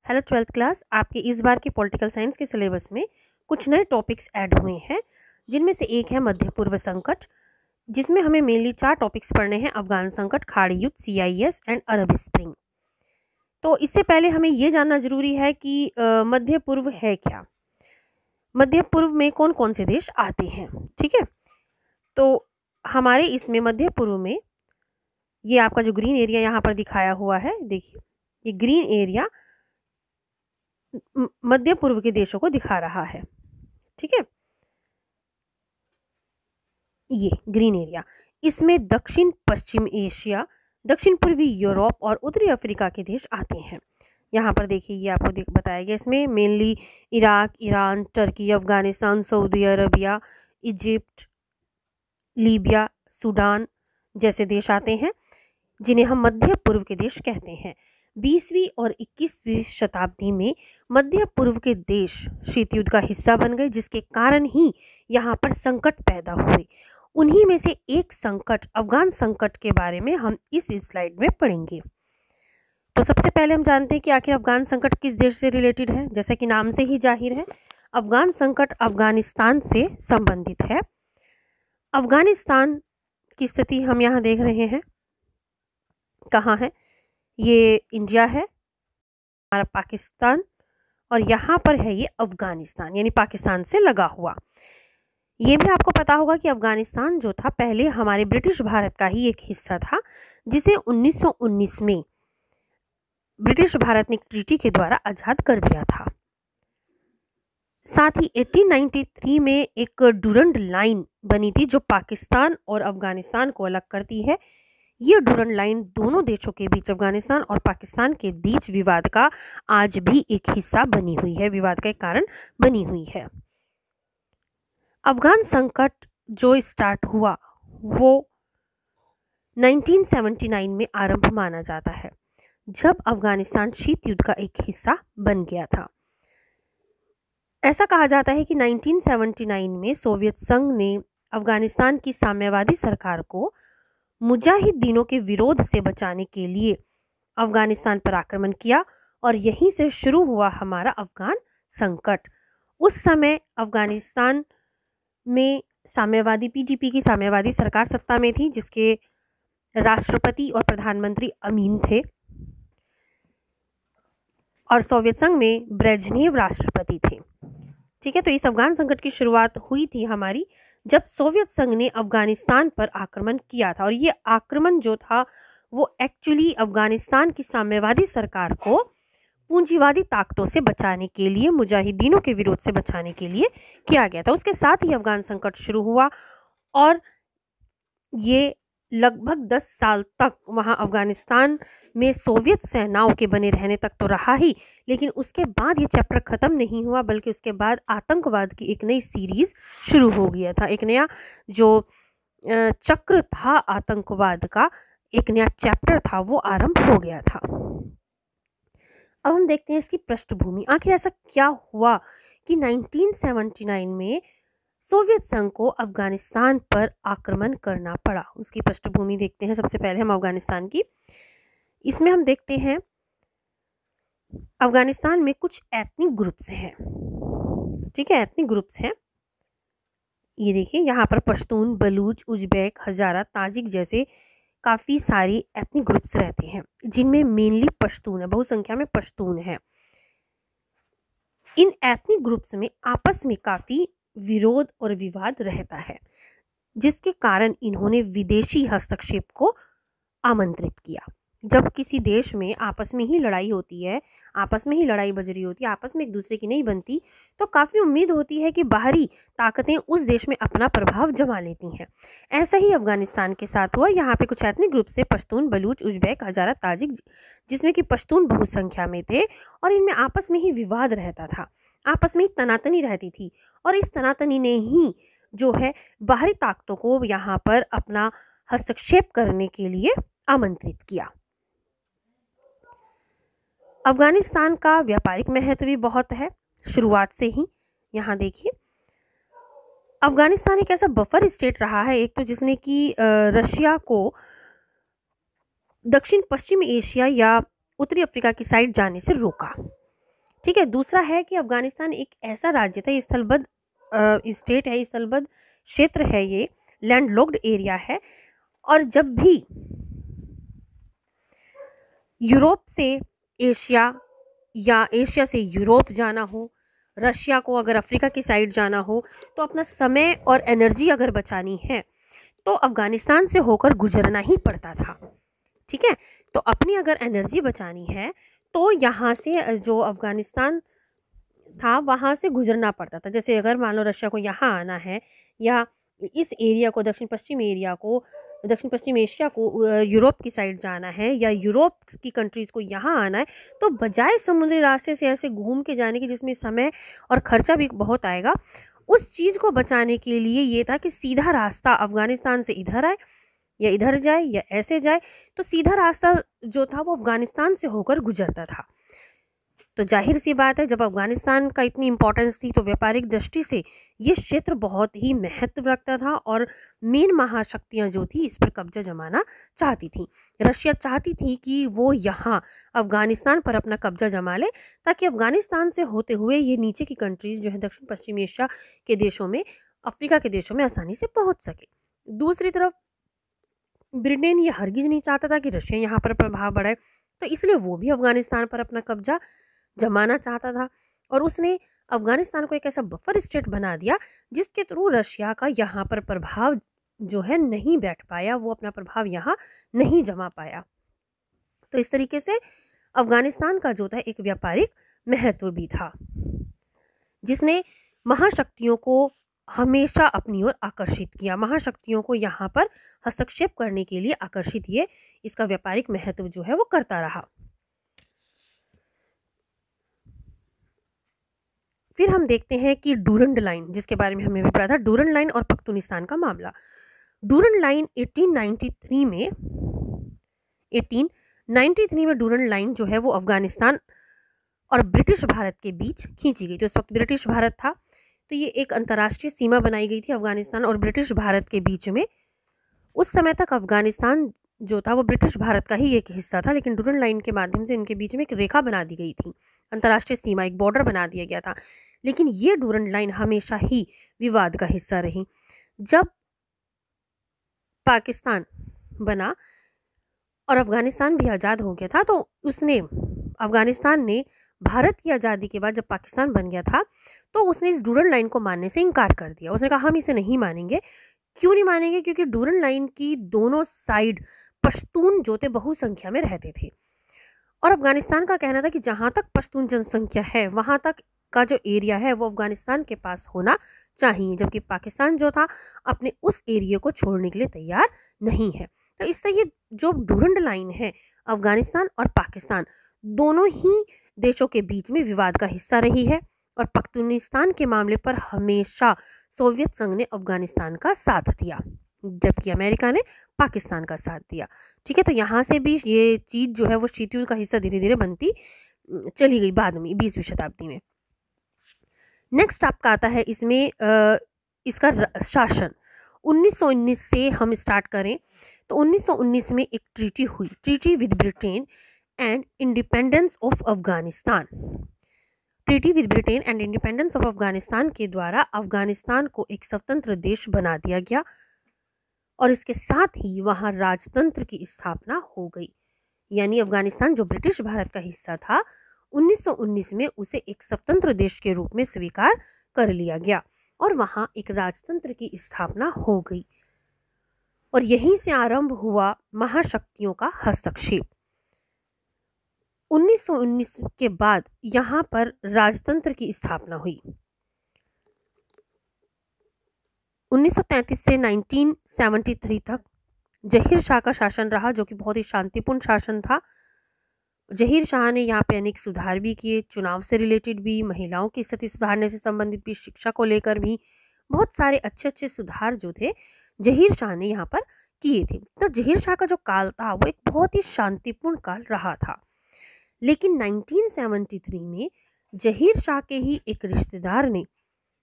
Hello 12th class, आपके इस बार के पॉलिटिकल साइंस के सिलेबस में कुछ नए टॉपिक्स ऐड हुए हैं, जिनमें से एक है मध्य पूर्व संकट, जिसमें हमें मेनली 4 टॉपिक्स पढ़ने हैं: अफगान संकट, खाड़ी युद्ध, CIS एंड अरब स्प्रिंग। तो इससे पहले हमें ये जानना जरूरी है कि मध्य पूर्व है क्या, मध्य पूर्व में कौन कौन से देश आते हैं। ठीक है, तो हमारे इसमें मध्य पूर्व में ये आपका जो ग्रीन एरिया यहाँ पर दिखाया हुआ है, देखिए ये ग्रीन एरिया मध्य पूर्व के देशों को दिखा रहा है। ठीक है, ये ग्रीन एरिया, इसमें दक्षिण पश्चिम एशिया, दक्षिण पूर्वी यूरोप और उत्तरी अफ्रीका के देश आते हैं। यहाँ पर देखिए ये आपको बताया गया, इसमें mainly Iraq, Iran, Turkey, Afghanistan, Saudi Arabia, Egypt, Libya, Sudan जैसे देश आते हैं, जिन्हें हम मध्य पूर्व के देश कहते हैं। 20वीं और 21वीं शताब्दी में मध्य पूर्व के देश शीत युद्ध का हिस्सा बन गए, जिसके कारण ही यहाँ पर संकट पैदा हुए। उन्हीं में से एक संकट, अफगान संकट के बारे में हम इस स्लाइड में पढ़ेंगे। तो सबसे पहले हम जानते हैं कि आखिर अफगान संकट किस देश से रिलेटेड है। जैसा कि नाम से ही जाहिर है, अफगान संकट अफगानिस्तान से संबंधित है। अफगानिस्तान की स्थिति हम यहाँ देख रहे हैं, कहाँ है, ये इंडिया है, हमारा पाकिस्तान, और यहाँ पर है ये अफगानिस्तान, यानी पाकिस्तान से लगा हुआ। ये भी आपको पता होगा कि अफगानिस्तान जो था पहले हमारे ब्रिटिश भारत का ही एक हिस्सा था, जिसे 1919 में ब्रिटिश भारत ने एक ट्रीटी के द्वारा आजाद कर दिया था। साथ ही 1893 में एक डूरंड लाइन बनी थी, जो पाकिस्तान और अफगानिस्तान को अलग करती है। ये डूरंड लाइन दोनों देशों के बीच, अफगानिस्तान और पाकिस्तान के बीच विवाद का आज भी एक हिस्सा बनी हुई है, विवाद का एक कारण बनी हुई है। अफगान संकट जो स्टार्ट हुआ वो 1979 में आरंभ माना जाता है, जब अफगानिस्तान शीत युद्ध का एक हिस्सा बन गया था। ऐसा कहा जाता है कि 1979 में सोवियत संघ ने अफगानिस्तान की साम्यवादी सरकार को मुजाहिदीनों के विरोध से बचाने के लिए अफगानिस्तान पर आक्रमण किया, और यहीं से शुरू हुआ हमारा अफगान संकट। उस समय अफगानिस्तान में साम्यवादी PDP की साम्यवादी सरकार सत्ता में थी, जिसके राष्ट्रपति और प्रधानमंत्री अमीन थे, और सोवियत संघ में ब्रेजनेव राष्ट्रपति थे। ठीक है, तो इस अफगान संकट की शुरुआत हुई थी हमारी जब सोवियत संघ ने अफगानिस्तान पर आक्रमण किया था, और ये आक्रमण जो था वो एक्चुअली अफगानिस्तान की साम्यवादी सरकार को पूंजीवादी ताकतों से बचाने के लिए, मुजाहिदीनों के विरोध से बचाने के लिए किया गया था। उसके साथ ही अफगान संकट शुरू हुआ, और ये लगभग 10 साल तक वहाँ अफगानिस्तान में सोवियत सेनाओं के बने रहने तक तो रहा ही, लेकिन उसके बाद ये चैप्टर ख़त्म नहीं हुआ, बल्कि उसके बाद आतंकवाद की एक नई सीरीज़ शुरू हो गया था। एक नया जो चक्र था आतंकवाद का, एक नया चैप्टर था, वो आरंभ हो गया था। अब हम देखते हैं इसकी पृष्ठभूमि। आखिर ऐसा क्या हुआ कि 1979 में सोवियत संघ को अफगानिस्तान पर आक्रमण करना पड़ा। उसकी पृष्ठभूमि देखते हैं सबसे पहले हम अफगानिस्तान की। इसमें हम देखते हैं अफगानिस्तान में कुछ एथनिक ग्रुप्स हैं। ठीक है, एथनिक ग्रुप्स हैं, ये देखिए यहाँ पर पश्तून, बलूच, उज्बेक, हजारा, ताजिक जैसे काफ़ी सारी एथनिक ग्रुप्स रहते हैं, जिनमें मेनली पश्तून है, बहुसंख्या में पश्तून है। इन एथनिक ग्रुप्स में आपस में काफ़ी विरोध और विवाद रहता है, जिसके कारण इन्होंने विदेशी हस्तक्षेप को आमंत्रित किया। जब किसी देश में आपस में ही लड़ाई होती है, आपस में ही लड़ाई बजरी होती है, आपस में एक दूसरे की नहीं बनती, तो काफ़ी उम्मीद होती है कि बाहरी ताकतें उस देश में अपना प्रभाव जमा लेती हैं। ऐसा ही अफगानिस्तान के साथ हुआ। यहाँ पे कुछ एथनिक ग्रुप से पश्तून, बलूच, उज्बेक, हजारा, ताजिक, जिसमें कि पश्तून बहुसंख्या में थे, और इनमें आपस में ही विवाद रहता था, आपस में ही तनातनी रहती थी, और इस तनातनी ने ही जो है बाहरी ताकतों को यहाँ पर अपना हस्तक्षेप करने के लिए आमंत्रित किया। अफगानिस्तान का व्यापारिक महत्व भी बहुत है शुरुआत से ही। यहाँ देखिए अफगानिस्तान एक ऐसा बफर स्टेट रहा है, एक तो जिसने कि रशिया को दक्षिण पश्चिम एशिया या उत्तरी अफ्रीका की साइड जाने से रोका। ठीक है। दूसरा है कि अफगानिस्तान एक ऐसा राज्य था, स्थलबद्ध स्टेट है, स्थलबद्ध क्षेत्र है, ये लैंडलॉक्ड एरिया है। और जब भी यूरोप से एशिया या एशिया से यूरोप जाना हो, रशिया को अगर अफ्रीका की साइड जाना हो, तो अपना समय और एनर्जी अगर बचानी है तो अफगानिस्तान से होकर गुजरना ही पड़ता था। ठीक है। तो अपनी अगर एनर्जी बचानी है तो यहाँ से जो अफगानिस्तान था वहाँ से गुजरना पड़ता था। जैसे अगर मान लो रशिया को यहाँ आना है, या इस एरिया को, दक्षिण पश्चिम एरिया को, दक्षिण पश्चिम एशिया को यूरोप की साइड जाना है, या यूरोप की कंट्रीज़ को यहाँ आना है, तो बजाय समुद्री रास्ते से ऐसे घूम के जाने के जिसमें समय और खर्चा भी बहुत आएगा, उस चीज़ को बचाने के लिए ये था कि सीधा रास्ता अफगानिस्तान से इधर आए या इधर जाए या ऐसे जाए। तो सीधा रास्ता जो था वो अफगानिस्तान से होकर गुजरता था। तो जाहिर सी बात है, जब अफगानिस्तान का इतनी इंपॉर्टेंस थी तो व्यापारिक दृष्टि से ये क्षेत्र बहुत ही महत्व रखता था, और मेन महाशक्तियां जो थी इस पर कब्जा जमाना चाहती थी। रशिया चाहती थी कि वो यहाँ अफगानिस्तान पर अपना कब्जा जमा ले, ताकि अफगानिस्तान से होते हुए ये नीचे की कंट्रीज जो है दक्षिण पश्चिम एशिया के देशों में, अफ्रीका के देशों में आसानी से पहुँच सके। दूसरी तरफ ब्रिटेन ये हरगिज नहीं चाहता था कि रशिया यहाँ पर प्रभाव बढ़ाए, तो इसलिए वो भी अफगानिस्तान पर अपना कब्जा जमाना चाहता था, और उसने अफगानिस्तान को एक ऐसा बफर स्टेट बना दिया जिसके थ्रू रशिया का यहाँ पर प्रभाव जो है नहीं बैठ पाया, वो अपना प्रभाव यहाँ नहीं जमा पाया। तो इस तरीके से अफगानिस्तान का जो था एक व्यापारिक महत्व भी था, जिसने महाशक्तियों को हमेशा अपनी ओर आकर्षित किया। महाशक्तियों को यहाँ पर हस्तक्षेप करने के लिए आकर्षित ये इसका व्यापारिक महत्व जो है वो करता रहा। फिर हम देखते हैं कि डूरंड लाइन, जिसके बारे में हमने भी पढ़ा था, डूरंड लाइन और पख्तूनिस्तान का मामला। डूरंड लाइन 1893 में डूरंड लाइन जो है वो अफगानिस्तान और ब्रिटिश भारत के बीच खींची गई थी। उस वक्त ब्रिटिश भारत था, तो ये एक अंतर्राष्ट्रीय सीमा बनाई गई थी अफगानिस्तान और ब्रिटिश भारत के बीच में। उस समय तक अफगानिस्तान जो था वो ब्रिटिश भारत का ही एक हिस्सा था, लेकिन डूरंड लाइन के माध्यम से इनके बीच में एक रेखा बना दी गई थी, अंतर्राष्ट्रीय सीमा, एक बॉर्डर बना दिया गया था। लेकिन ये डूरंड लाइन हमेशा ही विवाद का हिस्सा रही। जब पाकिस्तान बना और अफगानिस्तान भी आज़ाद हो गया था, तो अफगानिस्तान ने भारत की आज़ादी के बाद जब पाकिस्तान बन गया था, तो उसने इस डूरंड लाइन को मानने से इनकार कर दिया। उसने कहा हम इसे नहीं मानेंगे। क्यों नहीं मानेंगे? क्योंकि डूरंड लाइन की दोनों साइड पश्तून जो थे बहुसंख्या में रहते थे, और अफगानिस्तान का कहना था कि जहाँ तक पश्तून जनसंख्या है वहाँ तक का जो एरिया है वो अफगानिस्तान के पास होना चाहिए, जबकि पाकिस्तान जो था अपने उस एरिया को छोड़ने के लिए तैयार नहीं है। तो इस तरह ये जो डूरंड लाइन है अफगानिस्तान और पाकिस्तान दोनों ही देशों के बीच में विवाद का हिस्सा रही है, और पख्तूनिस्तान के मामले पर हमेशा सोवियत संघ ने अफगानिस्तान का साथ दिया, जबकि अमेरिका ने पाकिस्तान का साथ दिया। ठीक है। तो यहाँ से भी ये चीज़ जो है वो शीत युद्ध का हिस्सा धीरे धीरे बनती चली गई बाद में 20वीं शताब्दी में। नेक्स्ट आपका आता है इसमें इसका शासन। 1919 से हम स्टार्ट करें तो 1919 में एक ट्रीटी हुई, treaty with Britain and independence of Afghanistan. Treaty with Britain and independence of Afghanistan के द्वारा अफगानिस्तान को एक स्वतंत्र देश बना दिया गया, और इसके साथ ही वहाँ राजतंत्र की स्थापना हो गई। यानी अफगानिस्तान जो ब्रिटिश भारत का हिस्सा था, 1919 में उसे एक स्वतंत्र देश के रूप में स्वीकार कर लिया गया, और वहाँ एक राजतंत्र की स्थापना हो गई, और यहीं से आरंभ हुआ महाशक्तियों का हस्तक्षेप। 1919 के बाद यहाँ पर राजतंत्र की स्थापना हुई। 1933 से 1973 तक जहीर शाह का शासन रहा, जो कि बहुत ही शांतिपूर्ण शासन था। जहीर शाह ने यहाँ पे अनेक सुधार भी किए, चुनाव से रिलेटेड भी, महिलाओं की स्थिति सुधारने से संबंधित भी, शिक्षा को लेकर भी बहुत सारे अच्छे अच्छे सुधार जो थे जहीर शाह ने यहाँ पर किए थे। तो जहीर शाह का जो काल था वो एक बहुत ही शांतिपूर्ण काल रहा था। लेकिन 1973 में जहीर शाह के ही एक रिश्तेदार ने,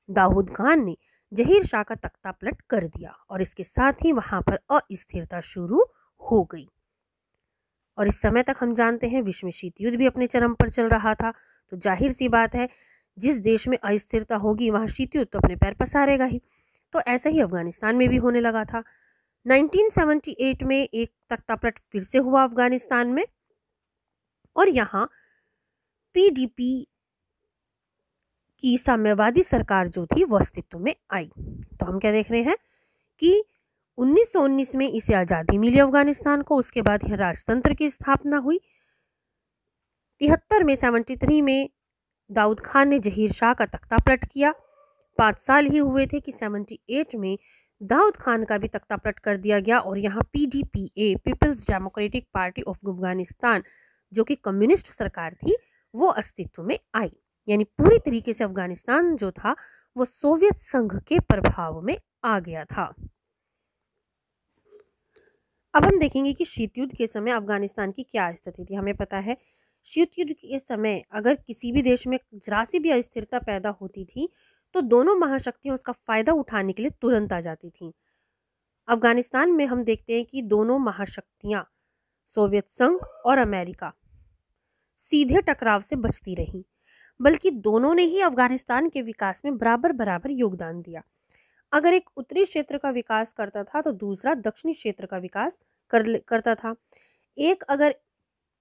दाऊद खान ने, जहीर शाह का तख्ता पलट कर दिया, और इसके साथ ही वहाँ पर अस्थिरता शुरू हो गई। और इस समय तक हम जानते हैं विश्व में शीत युद्ध भी अपने चरम पर चल रहा था। तो जाहिर सी बात है जिस देश में अस्थिरता होगी वहाँ शीतयुद्ध तो अपने पैर पसारेगा ही। तो ऐसा ही अफगानिस्तान में भी होने लगा था। 1978 में एक तख्तापलट फिर से हुआ अफगानिस्तान में, और यहाँ पीडीपी की साम्यवादी सरकार जो थी वो अस्तित्व में आई। तो हम क्या देख रहे हैं कि 1919 में इसे आज़ादी मिली अफगानिस्तान को। उसके बाद यह राजतंत्र की स्थापना हुई। 73 में 73 में दाऊद खान ने जहीर शाह का तख्ता पलट किया। 5 साल ही हुए थे कि 78 में दाऊद खान का भी तख्ता पलट कर दिया गया और यहाँ PDPA, People's Democratic Party of Afghanistan, जो कि कम्युनिस्ट सरकार थी, वो अस्तित्व में आई। यानी पूरी तरीके से अफगानिस्तान जो था वो सोवियत संघ के प्रभाव में आ गया था। अब हम देखेंगे कि शीतयुद्ध के समय अफगानिस्तान की क्या स्थिति थी। हमें पता है शीतयुद्ध के समय अगर किसी भी देश में जरा सी भी अस्थिरता पैदा होती थी तो दोनों महाशक्तियां उसका फायदा उठाने के लिए तुरंत आ जाती थीं। अफगानिस्तान में हम देखते हैं कि दोनों महाशक्तियां सोवियत संघ और अमेरिका सीधे टकराव से बचती रहीं, बल्कि दोनों ने ही अफगानिस्तान के विकास में बराबर बराबर योगदान दिया। अगर एक उत्तरी क्षेत्र का विकास करता था तो दूसरा दक्षिणी क्षेत्र का विकास करता था।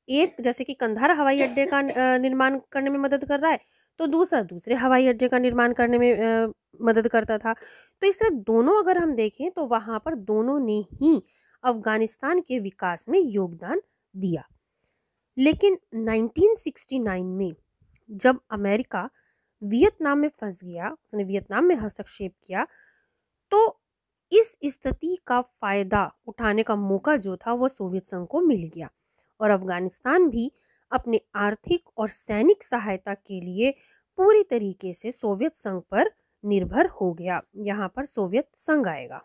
एक जैसे कि कंधार हवाई अड्डे का निर्माण करने में मदद कर रहा है तो दूसरा दूसरे हवाई अड्डे का निर्माण करने में मदद करता था। तो इस तरह दोनों अगर हम देखें तो वहाँ पर दोनों ने ही अफगानिस्तान के विकास में योगदान दिया। लेकिन 1969 में जब अमेरिका वियतनाम में फंस गया, उसने वियतनाम में हस्तक्षेप किया, तो इस स्थिति का फायदा उठाने का मौका जो था वो सोवियत संघ को मिल गया और अफगानिस्तान भी अपने आर्थिक और सैनिक सहायता के लिए पूरी तरीके से सोवियत संघ पर निर्भर हो गया। यहाँ पर सोवियत संघ आएगा।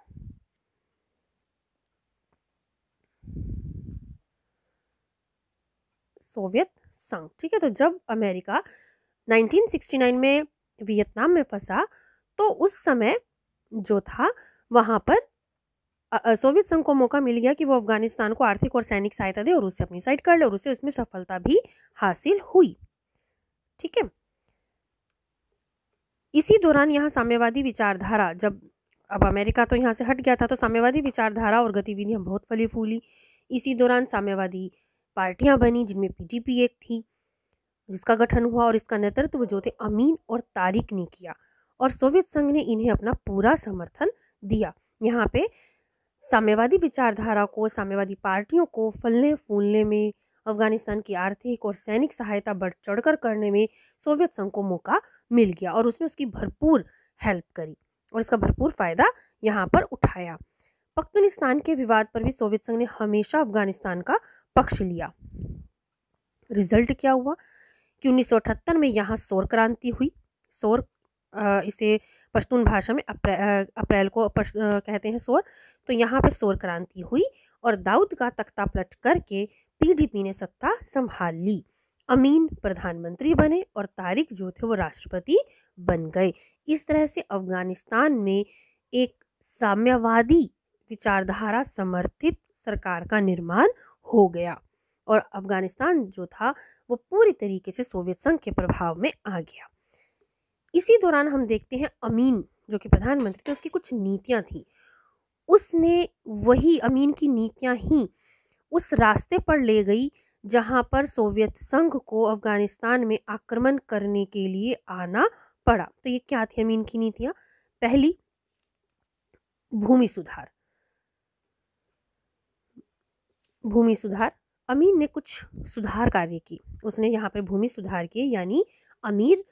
सोवियत संघ, ठीक है। तो जब अमेरिका 1969 में वियतनाम में फंसा तो उस समय जो था वहां पर सोवियत संघ को मौका मिल गया कि वो अफगानिस्तान को आर्थिक और सैनिक सहायता दे और उसे अपनी साइड कर ले, और उसे उसमें सफलता भी हासिल हुई, ठीक है। इसी दौरान यहाँ साम्यवादी विचारधारा, जब अब अमेरिका तो यहाँ से हट गया था तो साम्यवादी विचारधारा और गतिविधियां बहुत फली फूली। इसी दौरान साम्यवादी पार्टियां बनी जिनमें पीडीपी एक थी जिसका गठन हुआ और इसका नेतृत्व जो थे अमीन और तारिक ने किया और सोवियत संघ ने इन्हें अपना पूरा समर्थन दिया। यहाँ पे साम्यवादी विचारधारा को, साम्यवादी पार्टियों को फलने फूलने में, अफगानिस्तान की आर्थिक और सैनिक सहायता बढ़ चढ़कर करने में सोवियत संघ को मौका मिल गया और उसने उसकी भरपूर हेल्प करी और इसका भरपूर फायदा यहाँ पर उठाया। पख्तूनिस्तान के विवाद पर भी सोवियत संघ ने हमेशा अफगानिस्तान का पक्ष लिया। रिजल्ट क्या हुआ कि 1978 में यहाँ सौर क्रांति हुई। सौर इसे पश्तून भाषा में अप्रैल को कहते हैं सौर। तो यहाँ पे सौर क्रांति हुई और दाऊद का तख्ता पलट करके पीडीपी ने सत्ता संभाल ली। अमीन प्रधानमंत्री बने और तारिक जो थे वो राष्ट्रपति बन गए। इस तरह से अफगानिस्तान में एक साम्यवादी विचारधारा समर्थित सरकार का निर्माण हो गया और अफगानिस्तान जो था वो पूरी तरीके से सोवियत संघ के प्रभाव में आ गया। इसी दौरान हम देखते हैं अमीन जो कि प्रधानमंत्री थे उसकी कुछ नीतियां थी, उसने वही अमीन की नीतियां ही उस रास्ते पर ले गई जहां पर सोवियत संघ को अफगानिस्तान में आक्रमण करने के लिए आना पड़ा। तो ये क्या थी अमीन की नीतियां? पहली, भूमि सुधार। भूमि सुधार, अमीन ने कुछ सुधार कार्य की। उसने यहाँ पर भूमि सुधार किए, यानी अमीर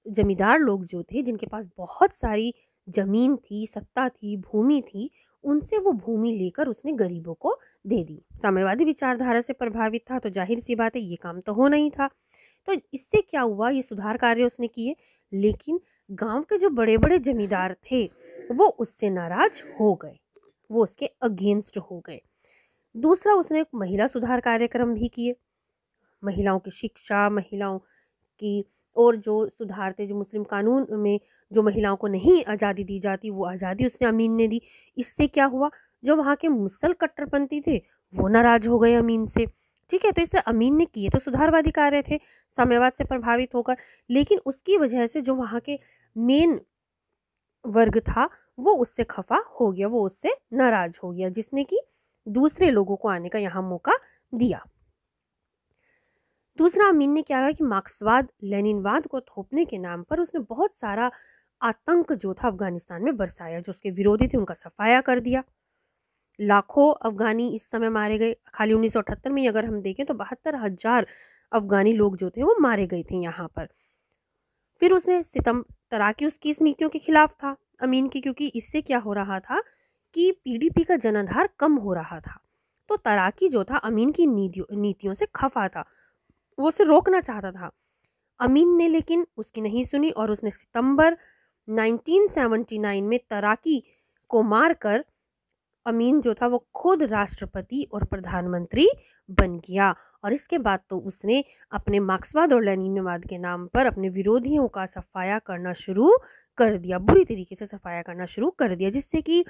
जमींदार लोग जो थे जिनके पास बहुत सारी जमीन थी, सत्ता थी, भूमि थी, उनसे वो भूमि लेकर उसने गरीबों को दे दी। साम्यवादी विचारधारा से प्रभावित था तो जाहिर सी बात है ये काम तो होना ही था। तो इससे क्या हुआ, ये सुधार कार्य उसने किए, लेकिन गांव के जो बड़े बड़े जमींदार थे वो उससे नाराज हो गए, वो उसके अगेंस्ट हो गए। दूसरा, उसने एक महिला सुधार कार्यक्रम भी किए। महिलाओं की शिक्षा, महिलाओं की और जो सुधार थे, जो मुस्लिम कानून में जो महिलाओं को नहीं आज़ादी दी जाती वो आज़ादी उसने अमीन ने दी। इससे क्या हुआ, जो वहाँ के मुसल कट्टरपंथी थे वो नाराज हो गए अमीन से, ठीक है। तो इससे अमीन ने किए तो सुधारवादी कार्य थे साम्यवाद से प्रभावित होकर, लेकिन उसकी वजह से जो वहाँ के मेन वर्ग था वो उससे खफा हो गया, वो उससे नाराज हो गया, जिसने कि दूसरे लोगों को आने का यहाँ मौका दिया। दूसरा, अमीन ने क्या कहा कि मार्क्सवाद लेनिनवाद को थोपने के नाम पर उसने बहुत सारा आतंक जो था अफगानिस्तान में बरसाया। जो उसके विरोधी थे उनका सफाया कर दिया। लाखों अफगानी इस समय मारे गए। खाली 1978 में अगर हम देखें तो 72,000 अफगानी लोग जो थे वो मारे गए थे यहाँ पर। फिर उसने सितम तराकी उसकी इस नीतियों के खिलाफ था अमीन की, क्योंकि इससे क्या हो रहा था कि पीडीपी का जनाधार कम हो रहा था। तो तराकी जो था अमीन की नीतियों से खफा था, वो उसे रोकना चाहता था। अमीन ने लेकिन उसकी नहीं सुनी और उसने सितंबर 1979 में तराकी को मारकर अमीन जो था वो खुद राष्ट्रपति और प्रधानमंत्री बन गया। और इसके बाद तो उसने अपने मार्क्सवाद और लेनिनवाद के नाम पर अपने विरोधियों का सफाया करना शुरू कर दिया, बुरी तरीके से सफाया करना शुरू कर दिया, जिससे कि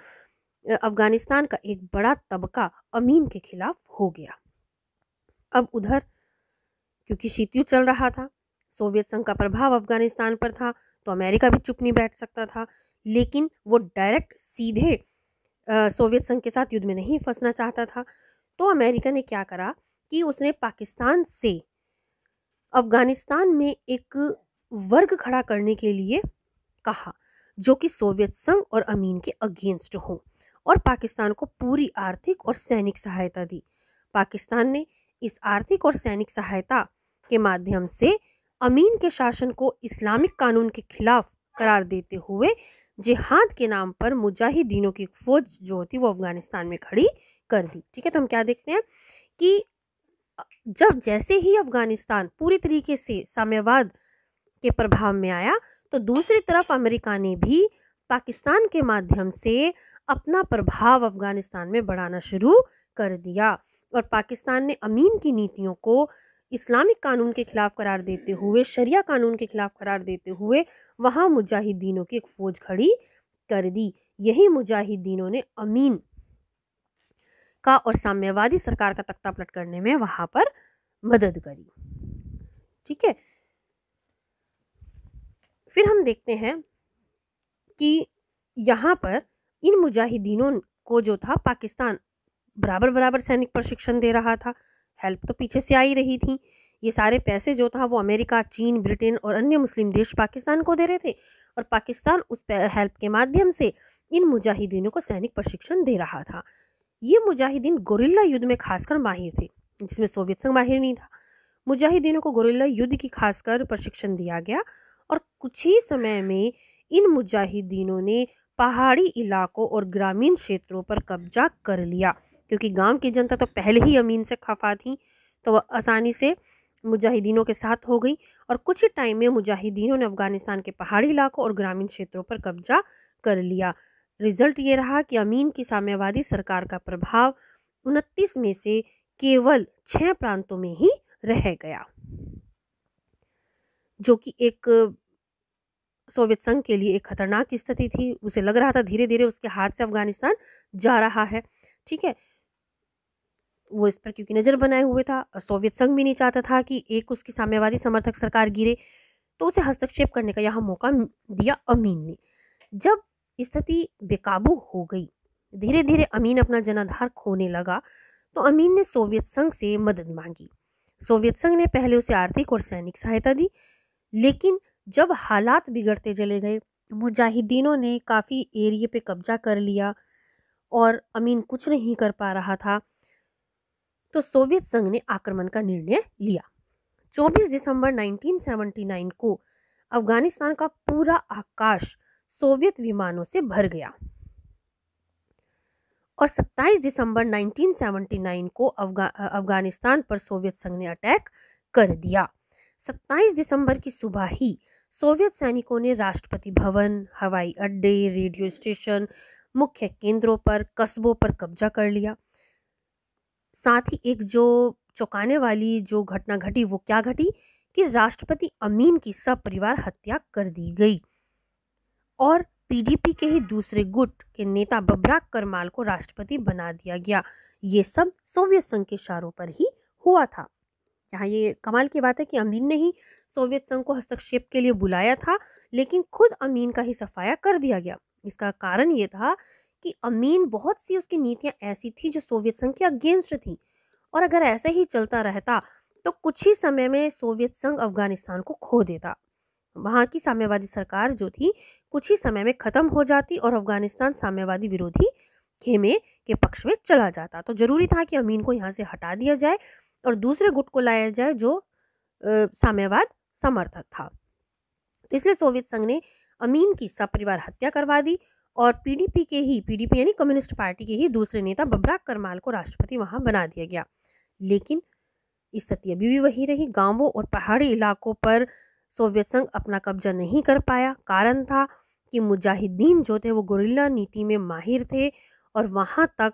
अफगानिस्तान का एक बड़ा तबका अमीन के खिलाफ हो गया। अब उधर क्योंकि शीत युद्ध चल रहा था, सोवियत संघ का प्रभाव अफगानिस्तान पर था, तो अमेरिका भी चुप नहीं बैठ सकता था, लेकिन वो डायरेक्ट सीधे सोवियत संघ के साथ युद्ध में नहीं फंसना चाहता था। तो अमेरिका ने क्या करा कि उसने पाकिस्तान से अफगानिस्तान में एक वर्ग खड़ा करने के लिए कहा, जो कि सोवियत संघ और अमीन के अगेंस्ट हो, और पाकिस्तान को पूरी आर्थिक और सैनिक सहायता दी। पाकिस्तान ने इस आर्थिक और सैनिक सहायता के माध्यम से अमीन के शासन को इस्लामिक कानून के खिलाफ करार देते हुए जिहाद के नाम पर मुजाहिदीनों की फौज जो होती वो अफगानिस्तान में खड़ी कर दी। ठीक है, तो हम क्या देखते हैं कि जब जैसे ही अफगानिस्तान पूरी तरीके से साम्यवाद के प्रभाव में आया, तो दूसरी तरफ अमेरिका ने भी पाकिस्तान के माध्यम से अपना प्रभाव अफगानिस्तान में बढ़ाना शुरू कर दिया। और पाकिस्तान ने अमीन की नीतियों को इस्लामिक कानून के खिलाफ करार देते हुए, शरिया कानून के खिलाफ करार देते हुए वहाँ मुजाहिदीनों की एक फौज खड़ी कर दी। यही मुजाहिदीनों ने अमीन का और साम्यवादी सरकार का तख्ता पलट करने में वहाँ पर मदद करी। ठीक है, फिर हम देखते हैं कि यहाँ पर इन मुजाहिदीनों को जो था पाकिस्तान बराबर बराबर सैनिक प्रशिक्षण दे रहा था। हेल्प तो पीछे से आ ही रही थी। ये सारे पैसे जो था वो अमेरिका, चीन, ब्रिटेन और अन्य मुस्लिम देश पाकिस्तान को दे रहे थे, और पाकिस्तान उस हेल्प के माध्यम से इन मुजाहिदीनों को सैनिक प्रशिक्षण दे रहा था। ये मुजाहिदीन गोरिल्ला युद्ध में खासकर माहिर थे, जिसमें सोवियत संघ माहिर नहीं था। मुजाहिदीनों को गोरिल्ला युद्ध की खासकर प्रशिक्षण दिया गया, और कुछ ही समय में इन मुजाहिदीनों ने पहाड़ी इलाकों और ग्रामीण क्षेत्रों पर कब्जा कर लिया, क्योंकि गांव की जनता तो पहले ही अमीन से खफा थी, तो आसानी से मुजाहिदीनों के साथ हो गई। और कुछ ही टाइम में मुजाहिदीनों ने अफगानिस्तान के पहाड़ी इलाकों और ग्रामीण क्षेत्रों पर कब्जा कर लिया। रिजल्ट ये रहा कि अमीन की साम्यवादी सरकार का प्रभाव 29 में से केवल 6 प्रांतों में ही रह गया, जो कि एक सोवियत संघ के लिए एक खतरनाक स्थिति थी। उसे लग रहा था धीरे धीरे उसके हाथ से अफगानिस्तान जा रहा है। ठीक है, वो इस पर क्योंकि नजर बनाए हुए था, और सोवियत संघ भी नहीं चाहता था कि एक उसकी साम्यवादी समर्थक सरकार गिरे, तो उसे हस्तक्षेप करने का यहाँ मौका दिया अमीन ने। जब स्थिति बेकाबू हो गई, धीरे धीरे अमीन अपना जनाधार खोने लगा, तो अमीन ने सोवियत संघ से मदद मांगी। सोवियत संघ ने पहले उसे आर्थिक और सैनिक सहायता दी, लेकिन जब हालात बिगड़ते चले गए, मुजाहिदीनों ने काफ़ी एरिया पे कब्जा कर लिया और अमीन कुछ नहीं कर पा रहा था, तो सोवियत संघ ने आक्रमण का निर्णय लिया। 24 दिसंबर 1979 को अफगानिस्तान का पूरा आकाश सोवियत विमानों से भर गया, और 27 दिसंबर 1979 को अफगानिस्तान पर सोवियत संघ ने अटैक कर दिया। 27 दिसंबर की सुबह ही सोवियत सैनिकों ने राष्ट्रपति भवन, हवाई अड्डे, रेडियो स्टेशन, मुख्य केंद्रों पर, कस्बों पर कब्जा कर लिया। साथ ही एक जो चौंकाने वाली जो घटना घटी, वो क्या घटी कि राष्ट्रपति अमीन की सपरिवार हत्या कर दी गई, और पीडीपी के ही दूसरे गुट के नेता बबराक करमाल को राष्ट्रपति बना दिया गया। ये सब सोवियत संघ के इशारों पर ही हुआ था। यहाँ ये कमाल की बात है कि अमीन ने ही सोवियत संघ को हस्तक्षेप के लिए बुलाया था, लेकिन खुद अमीन का ही सफाया कर दिया गया। इसका कारण ये था कि अमीन बहुत सी उसकी नीतियां ऐसी थी जो सोवियत संघ के अगेंस्ट थी, और अगर ऐसे ही चलता रहता तो कुछ ही समय में सोवियत संघ अफगानिस्तान को खो देता। वहां की साम्यवादी सरकार जो थी कुछ ही समय में खत्म हो जाती और अफगानिस्तान साम्यवादी विरोधी खेमे के पक्ष में चला जाता। तो जरूरी था कि अमीन को यहाँ से हटा दिया जाए और दूसरे गुट को लाया जाए जो साम्यवाद समर्थक था। तो इसलिए सोवियत संघ ने अमीन की सपरिवार हत्या करवा दी और पीडीपी यानी कम्युनिस्ट पार्टी के ही दूसरे नेता बबराक करमाल को राष्ट्रपति वहां बना दिया गया। लेकिन स्थिति अभी भी वही रही। गांवों और पहाड़ी इलाकों पर सोवियत संघ अपना कब्जा नहीं कर पाया। कारण था कि मुजाहिदीन जो थे वो गुरिल्ला नीति में माहिर थे और वहां तक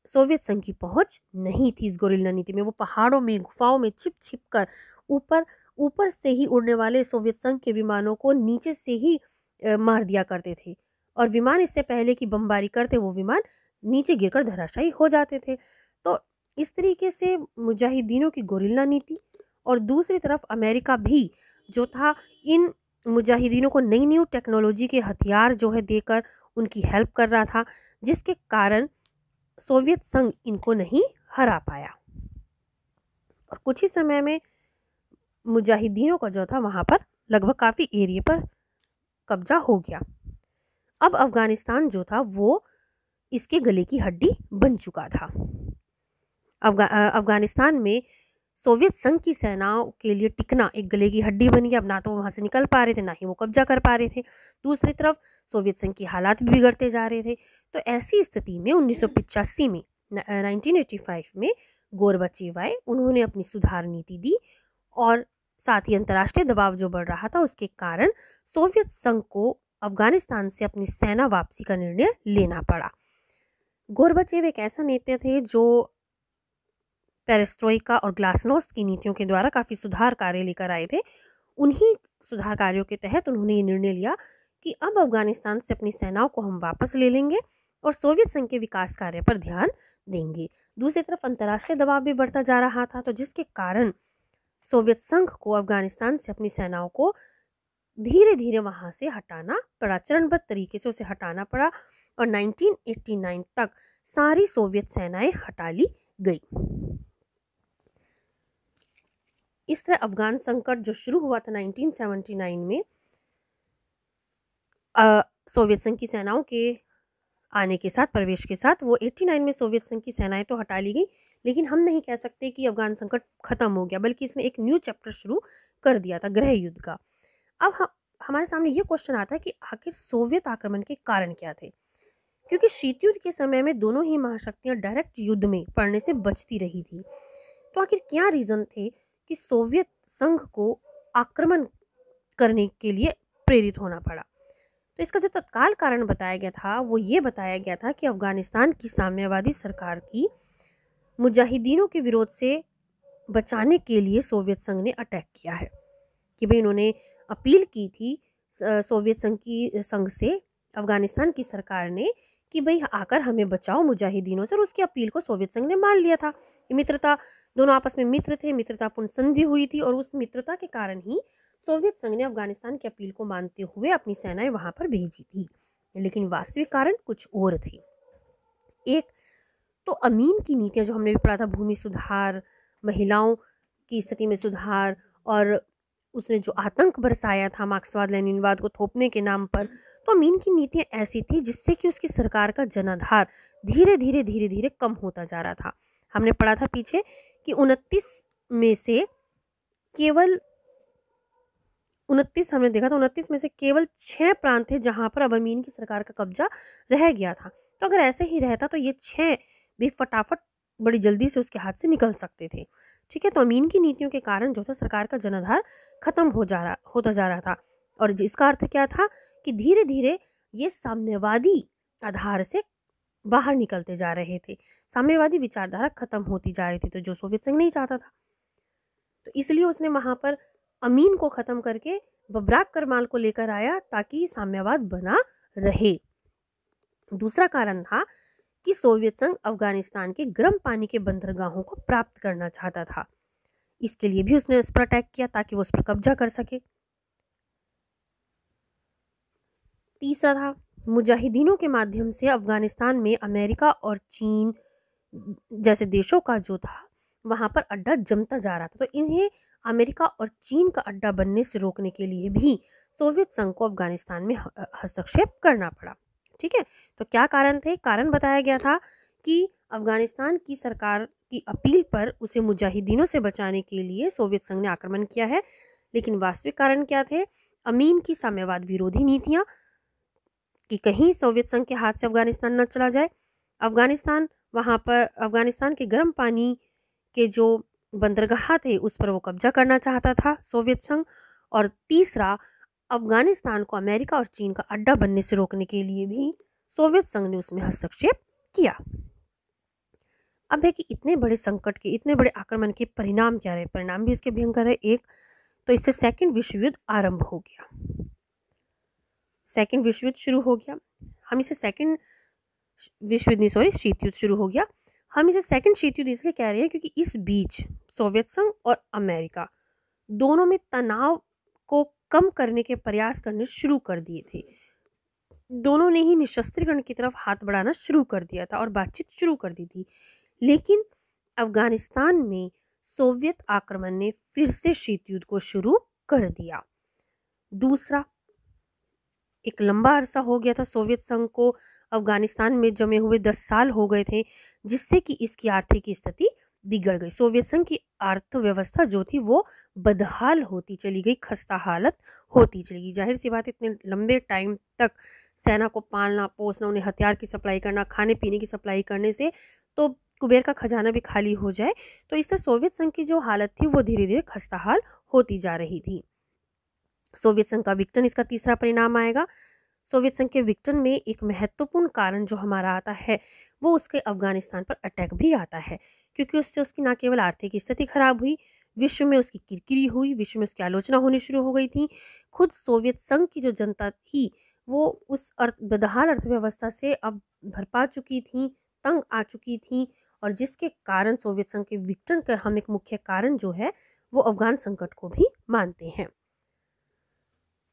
सोवियत संघ की पहुंच नहीं थी। इस गुरिल्ला नीति में वो पहाड़ों में गुफाओं में छिप छिप कर ऊपर ऊपर से ही उड़ने वाले सोवियत संघ के विमानों को नीचे से ही मार दिया करते थे, और विमान इससे पहले कि बमबारी करते वो विमान नीचे गिरकर धराशायी हो जाते थे। तो इस तरीके से मुजाहिदीनों की गुरिल्ला नीति और दूसरी तरफ अमेरिका भी जो था इन मुजाहिदीनों को नई न्यू टेक्नोलॉजी के हथियार जो है देकर उनकी हेल्प कर रहा था, जिसके कारण सोवियत संघ इनको नहीं हरा पाया और कुछ ही समय में मुजाहिदीनों का जो था वहां पर लगभग काफी एरिया पर कब्जा हो गया। अब अफगानिस्तान जो था वो इसके गले की हड्डी बन चुका था। अफगानिस्तान में सोवियत संघ की सेनाओं के लिए टिकना एक गले की हड्डी बन गया। अब ना तो वहां से निकल पा रहे थे, ना ही वो कब्जा कर पा रहे थे। दूसरी तरफ सोवियत संघ की हालात भी बिगड़ते जा रहे थे। तो ऐसी स्थिति में 1985 में 1985 में गोरबाचेव आए। उन्होंने अपनी सुधार नीति दी और साथ ही अंतर्राष्ट्रीय दबाव जो बढ़ रहा था उसके कारण सोवियत संघ को अफगानिस्तान से अपनी सेना वापसी का निर्णय लेना पड़ा। गोरबाचेव एक ऐसा नेता थे जो पेरेस्ट्रोइका और ग्लासनोस्ट की नीतियों के द्वारा काफ़ी सुधार कार्य लेकर आए थे। उन्हीं सुधार कार्यों के तहत उन्होंने ये निर्णय लिया कि अब अफगानिस्तान से अपनी सेनाओं को हम वापस ले लेंगे और सोवियत संघ के विकास कार्य पर ध्यान देंगे। दूसरी तरफ अंतर्राष्ट्रीय दबाव भी बढ़ता जा रहा था, तो जिसके कारण सोवियत संघ को अफगानिस्तान से अपनी सेनाओं को धीरे धीरे वहां से हटाना पड़ा, चरणबद्ध तरीके से उसे हटाना पड़ा और 1989 तक सारी सोवियत सेनाएं हटा ली गई। इस तरह अफगान संकट जो शुरू हुआ था 1979 में सोवियत संघ की सेनाओं के आने के साथ, प्रवेश के साथ, वो 89 में सोवियत संघ की सेनाएं तो हटा ली गई, लेकिन हम नहीं कह सकते कि अफगान संकट खत्म हो गया, बल्कि इसने एक न्यू चैप्टर शुरू कर दिया था, गृह युद्ध का। अब हमारे सामने ये क्वेश्चन आता है कि आखिर सोवियत आक्रमण के कारण क्या थे, क्योंकि शीत युद्ध के समय में दोनों ही महाशक्तियां डायरेक्ट युद्ध में पड़ने से बचती रही थी। तो आखिर क्या रीजन थे कि सोवियत संघ को आक्रमण करने के लिए प्रेरित होना पड़ा? तो इसका जो तत्काल कारण बताया गया था वो ये बताया गया था कि अफगानिस्तान की साम्यवादी सरकार की मुजाहिदीनों के विरोध से बचाने के लिए सोवियत संघ ने अटैक किया है। कि भाई उन्होंने अपील की थी सोवियत संघ से अफगानिस्तान की सरकार ने कि भाई आकर हमें बचाओ मुजाहिदीनों से, और उसकी अपील को सोवियत संघ ने मान लिया था। मित्रता, दोनों आपस में मित्र थे, मित्रतापूर्ण संधि हुई थी और उस मित्रता के कारण ही सोवियत संघ ने अफगानिस्तान की अपील को मानते हुए अपनी सेनाएं वहां पर भेजी थी। लेकिन वास्तविक कारण कुछ और थे। एक तो अमीन की नीतियां जो हमने भी पढ़ा था, भूमि सुधार, महिलाओं की स्थिति में सुधार, और उसने जो आतंक बरसाया था मार्क्सवाद लेनिनवाद को थोपने के नाम पर, तो अमीन की नीतियां ऐसी थी जिससे कि उसकी सरकार का जनाधार धीरे धीरे कम होता जा रहा था। हमने पढ़ा था पीछे कि 29 में से केवल 29 हमने देखा था, 29 में से केवल 6 प्रांत थे जहां पर अब अमीन की सरकार का कब्जा रह गया था। तो अगर ऐसे ही रहता तो ये 6 भी फटाफट बड़ी जल्दी से उसके हाथ से निकल सकते थे। ठीक है, तो अमीन की नीतियों के कारण जो था सरकार का जनाधार खत्म होता जा रहा था, और जिसका अर्थ क्या था कि धीरे धीरे ये साम्यवादी आधार से बाहर निकलते जा रहे थे, साम्यवादी विचारधारा खत्म होती जा रही थी, तो जो सोवियत संघ नहीं चाहता था। तो इसलिए उसने वहां पर अमीन को खत्म करके बबराक करमाल को लेकर आया ताकि साम्यवाद बना रहे। दूसरा कारण था कि सोवियत संघ अफगानिस्तान के गर्म पानी के बंदरगाहों को प्राप्त करना चाहता था। इसके लिए भी उसने उस पर अटैक किया ताकि वो उस पर कब्जा कर सके। तीसरा था, मुजाहिदीनों के माध्यम से अफगानिस्तान में अमेरिका और चीन जैसे देशों का जो था वहां पर अड्डा जमता जा रहा था, तो इन्हें अमेरिका और चीन का अड्डा बनने से रोकने के लिए भी सोवियत संघ को अफगानिस्तान में हस्तक्षेप करना पड़ा। ठीक है, तो क्या कारण थे? कारण बताया गया था कि अफगानिस्तान की सरकार की अपील पर उसे मुजाहिदीनों से बचाने के लिए सोवियत संघ ने आक्रमण किया है। लेकिन वास्तविक कारण क्या थे? अमीन की साम्यवाद विरोधी नीतियां, कि कहीं सोवियत संघ के हाथ से अफगानिस्तान न चला जाए। अफगानिस्तान के गर्म पानी के जो बंदरगाह थे उस पर वो कब्जा करना चाहता था सोवियत संघ। और तीसरा, अफगानिस्तान को अमेरिका और चीन का अड्डा बनने से रोकने के लिए भी सोवियत संघ ने उसमें हस्तक्षेप किया। अब है कि इतने बड़े संकट के, इतने बड़े आक्रमण के परिणाम क्या रहे? परिणाम भी इसके भयंकर है। एक तो इससे सेकंड विश्व युद्ध आरंभ हो गया, सेकंड विश्व युद्ध शुरू हो गया। हम इसे सेकंड विश्व युद्ध नहीं, सॉरी, शीत युद्ध शुरू हो गया। हम इसे सेकंड शीत युद्ध इसलिए कह रहे हैं क्योंकि इस बीच सोवियत संघ और अमेरिका दोनों में तनाव को कम करने के प्रयास करने शुरू कर दिए थे। दोनों ने ही निशस्त्रीकरण की तरफ हाथ बढ़ाना शुरू कर दिया था और बातचीत शुरू कर दी थी। लेकिन अफगानिस्तान में सोवियत आक्रमण ने फिर से शीत युद्ध को शुरू कर दिया। दूसरा, एक लंबा अरसा हो गया था सोवियत संघ को अफगानिस्तान में जमे हुए 10 साल हो गए थे, जिससे कि इसकी आर्थिक स्थिति बिगड़ गई। सोवियत संघ की अर्थव्यवस्था जो थी वो बदहाल होती चली गई, खस्ता हालत होती चली गई। जाहिर सी बात, इतने लंबे टाइम तक सेना को पालना पोसना, उन्हें हथियार की सप्लाई करना, खाने पीने की सप्लाई करने से तो कुबेर का खजाना भी खाली हो जाए। तो इससे सोवियत संघ की जो हालत थी वो धीरे धीरे खस्ता हाल होती जा रही थी। सोवियत संघ का विघटन इसका तीसरा परिणाम आएगा। सोवियत संघ के विघटन में एक महत्वपूर्ण कारण जो हमारा आता है वो उसके अफगानिस्तान पर अटैक भी आता है, क्योंकि उससे उसकी न केवल आर्थिक स्थिति खराब हुई, विश्व में उसकी किरकिरी हुई, विश्व में उसकी आलोचना होनी शुरू हो गई थी। खुद सोवियत संघ की जो जनता थी वो उस बदहाल अर्थव्यवस्था से अब भरपा चुकी थी, तंग आ चुकी थी, और जिसके कारण सोवियत संघ के विघटन का हम एक मुख्य कारण जो है वो अफगान संकट को भी मानते हैं।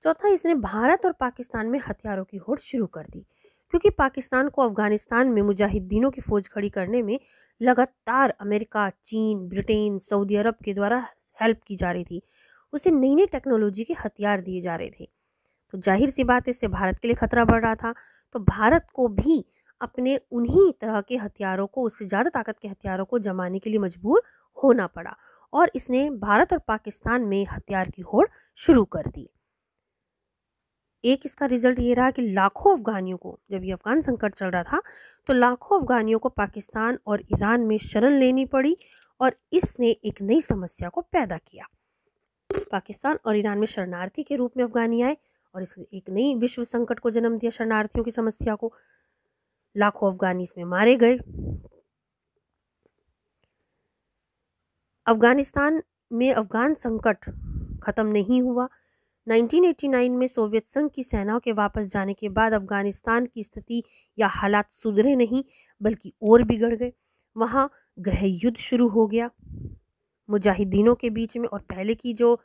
चौथा, इसने भारत और पाकिस्तान में हथियारों की होड़ शुरू कर दी, क्योंकि पाकिस्तान को अफगानिस्तान में मुजाहिदीनों की फौज खड़ी करने में लगातार अमेरिका, चीन, ब्रिटेन, सऊदी अरब के द्वारा हेल्प की जा रही थी। उसे नई नई टेक्नोलॉजी के हथियार दिए जा रहे थे। तो जाहिर सी बात है, इससे भारत के लिए खतरा बढ़ रहा था। तो भारत को भी अपने उन्हीं तरह के हथियारों को, उससे ज़्यादा ताकत के हथियारों को जमाने के लिए मजबूर होना पड़ा, और इसने भारत और पाकिस्तान में हथियार की होड़ शुरू कर दी। एक इसका रिजल्ट ये रहा कि लाखों अफगानियों को, जब ये अफगान संकट चल रहा था तो लाखों अफगानियों को पाकिस्तान और ईरान में शरण लेनी पड़ी, और इसने एक नई समस्या को पैदा किया। पाकिस्तान और ईरान में शरणार्थी के रूप में अफगानी आए और इसने एक नई विश्व संकट को जन्म दिया, शरणार्थियों की समस्या को। लाखों अफगानी इसमें मारे गए। अफगानिस्तान में अफगान संकट खत्म नहीं हुआ। 1989 में सोवियत संघ की सेनाओं के वापस जाने के बाद अफगानिस्तान की स्थिति या हालात सुधरे नहीं, बल्कि और बिगड़ गए। वहाँ गृह युद्ध शुरू हो गया मुजाहिदीनों के बीच में, और पहले की जो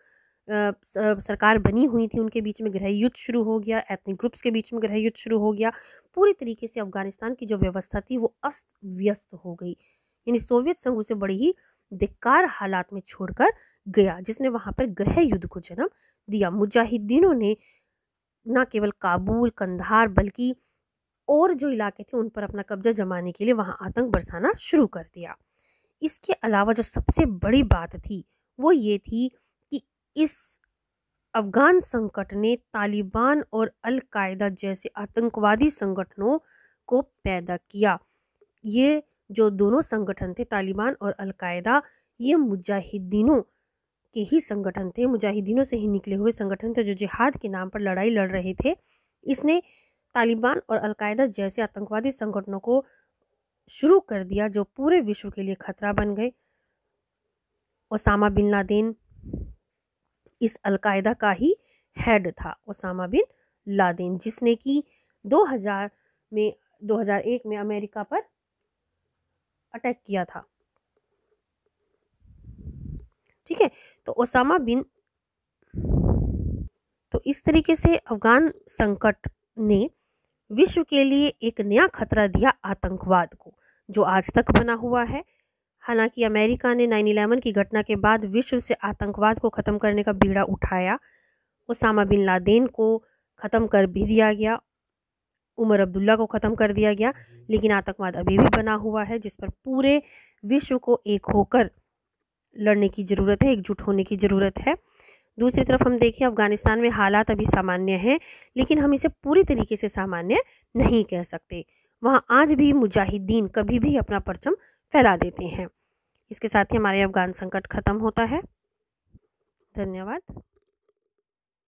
सरकार बनी हुई थी उनके बीच में गृह युद्ध शुरू हो गया, एथनिक ग्रुप्स के बीच में गृह युद्ध शुरू हो गया। पूरी तरीके से अफगानिस्तान की जो व्यवस्था थी वो अस्त व्यस्त हो गई। यानी सोवियत संघ उसे बड़ी ही बेकार हालात में छोड़कर गया, जिसने वहां पर गृह युद्ध को जन्म दिया। मुजाहिदीनों ने न केवल काबुल, कंधार, बल्कि और जो इलाके थे उन पर अपना कब्जा जमाने के लिए वहां आतंक बरसाना शुरू कर दिया। इसके अलावा जो सबसे बड़ी बात थी वो ये थी कि इस अफगान संकट ने तालिबान और अल कायदा जैसे आतंकवादी संगठनों को पैदा किया। ये जो दोनों संगठन थे, तालिबान और अल कायदा, ये मुजाहिदीनों के ही संगठन थे, मुजाहिदीनों से ही निकले हुए संगठन थे जो जिहाद के नाम पर लड़ाई लड़ रहे थे। इसने तालिबान और अल कायदा जैसे आतंकवादी संगठनों को शुरू कर दिया जो पूरे विश्व के लिए खतरा बन गए। ओसामा बिन लादेन इस अल कायदा का ही हेड था, ओसामा बिन लादेन, जिसने कि 2001 में अमेरिका पर अटैक किया था। ठीक है, तो ओसामा बिन तो इस तरीके से अफगान संकट ने विश्व के लिए एक नया खतरा दिया आतंकवाद को, जो आज तक बना हुआ है। हालांकि अमेरिका ने 9/11 की घटना के बाद विश्व से आतंकवाद को ख़त्म करने का बीड़ा उठाया। ओसामा बिन लादेन को ख़त्म कर भी दिया गया, उमर अब्दुल्ला को ख़त्म कर दिया गया, लेकिन आतंकवाद अभी भी बना हुआ है, जिस पर पूरे विश्व को एक होकर लड़ने की ज़रूरत है, एकजुट होने की ज़रूरत है। दूसरी तरफ हम देखें, अफ़गानिस्तान में हालात अभी सामान्य हैं, लेकिन हम इसे पूरी तरीके से सामान्य नहीं कह सकते। वहाँ आज भी मुजाहिदीन कभी भी अपना परचम फैला देते हैं। इसके साथ ही हमारे अफ़गान संकट ख़त्म होता है। धन्यवाद।